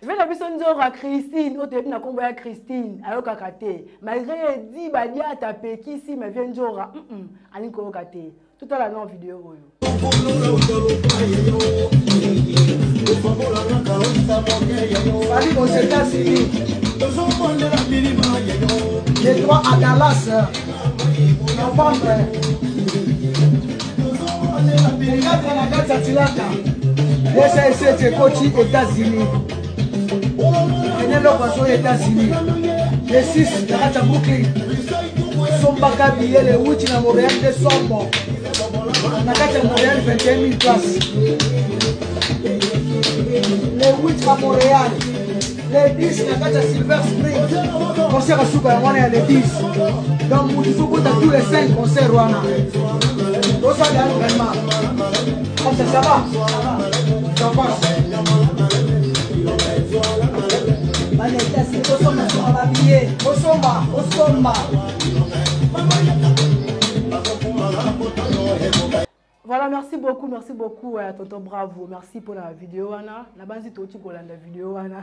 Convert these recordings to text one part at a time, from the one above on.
Je vais la personne à Christine, au début, on a Christine, à Okakate. Malgré dit, Badia tapé, qui ici, mais vient Jora, Alinko Okate. Tout à l'heure, vidéo. Salut aux États-Unis. Les droits à Dallas. Novembre. C'est Kochi, États-Unis. Venez le poisson États-Unis. Les 6, Tarata Brooklyn. Sombaka billet, les 8 à Montréal, des sombres. Nakata Montréal, 21 000 places. Les 8 à Montréal. Les 10, Nakata Silver Spring. Concert à Souka, on est à les 10. Donc, il faut que tous les 5 concerts, Rwanda. Tout ça, vraiment. Ça va? Ça passe. Voilà, merci beaucoup, Tonton Bravo. Merci pour la vidéo, Anna. La base est aussi pour la vidéo, Anna.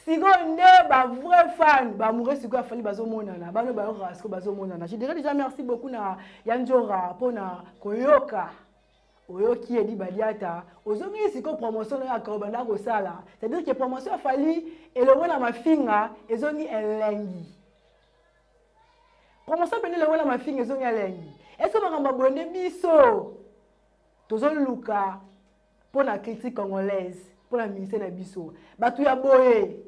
Si vous êtes un vrai fan, je dirais déjà merci beaucoup à Yanjora pour Koyoka. Oyoki edi badiata ozongi siko promotion ya kobanda ko sala c'est-à-dire que promotion a fallu elongo na mafinga ezongi elengi promotion pene elongo na mafinga ezongi elengi est-ce que bakamba bonde biso tozon luka pour la critique congolaise pour la ministère na biso batu ya boye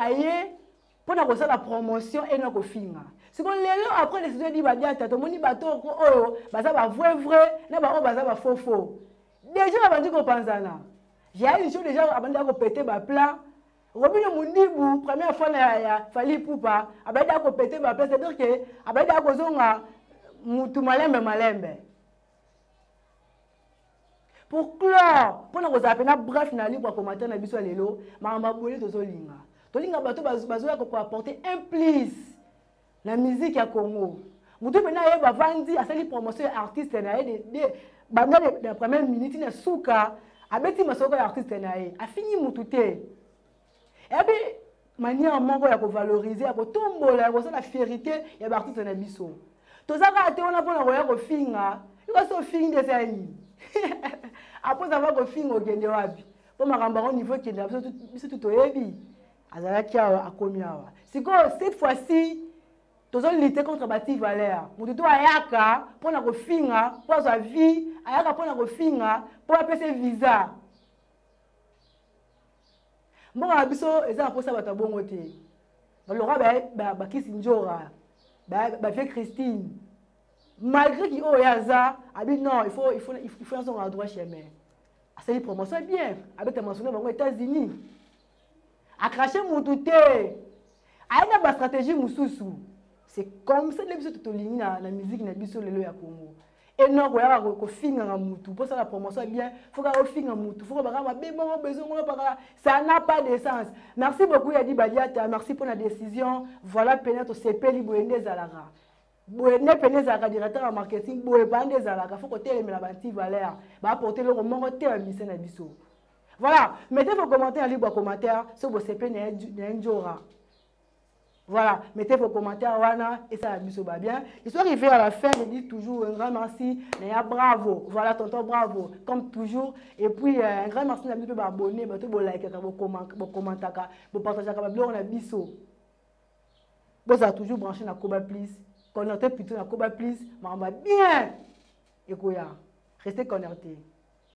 aye pour na ko sala promotion et na ko finga. Si vous voulez, après les études de Badiata, tout le monde bateau, oh, baza ba vrai, na ba oh baza ba faux. Déjà, on va dire qu'on pense là. J'ai une chose déjà, avant d'aller péter ba plan. Robin Mundibu, première fois na fali poupa, avant d'aller péter ba plan, c'est-à-dire que avant d'aller kozonga mutu malembe. Pour clore, pour nous appeler bref na libre commentaire na biso lelo, ma maboli tozolinga. Tolinga bateau bazoya ko apporter un plus. La musique à Congo. Vous devez avoir vendu à cette promotion artiste la première minute na souka abeti masoko artiste nae a fini mututé. Et puis manière mango ya ko valoriser ya ko tombola ya ko la fierté ya artiste na biso. Tozaka ate on a pour na ko finga, il va so finga de ça yi. Après avoir ko finga okende wapi. Pour makamba au niveau kende biso tout oyebi. Azala kia akomi awa. Siko cette fois-ci tous on lutter contre Bati Valère. Mututu ayaka pour na kofinga, pour sa vie, ayaka pour na kofinga, pour appeler visa. Bon abiso eza pour ça bata bongo te. Ba lora ba kisinjora. Ba fait Christine. Malgré qu'il o yaza, abi non, il faut son endroit chemin. C'est une promotion bien. Avec ta mentionné aux États-Unis. A cracher mututu. Aina ba stratégie mususu. C'est comme ça que les gens na la musique na biso lelo ya Congo. Et non ko finga na mutu pour ça la promotion bien, faut ka finga mutu, faut ka ba besoin ça n'a pas de sens. Merci beaucoup Yadi Badiata, merci pour la décision. Voilà peut-être CP Liboende Zalara. Boene Penezaka directeur en marketing, boe bande Zalara, faut que télé la Bati Valère, ba apporter le roman côté à mission na biso. Voilà, mettez vos commentaires en libre commentaire sur vos CP na Njora. Voilà, mettez vos commentaires wana et ça va bien. Je suis arrivé à la fin, je dis toujours un grand merci, bravo. Voilà, tonton bravo, comme toujours. Et puis un grand merci à vous abonner, vous liker, vous commenter, vous partager, vous on a biso. Vous avez toujours branché dans Koba Please, connecté plutôt dans Koba Please, mais on va bien. Et quoi, restez connectés.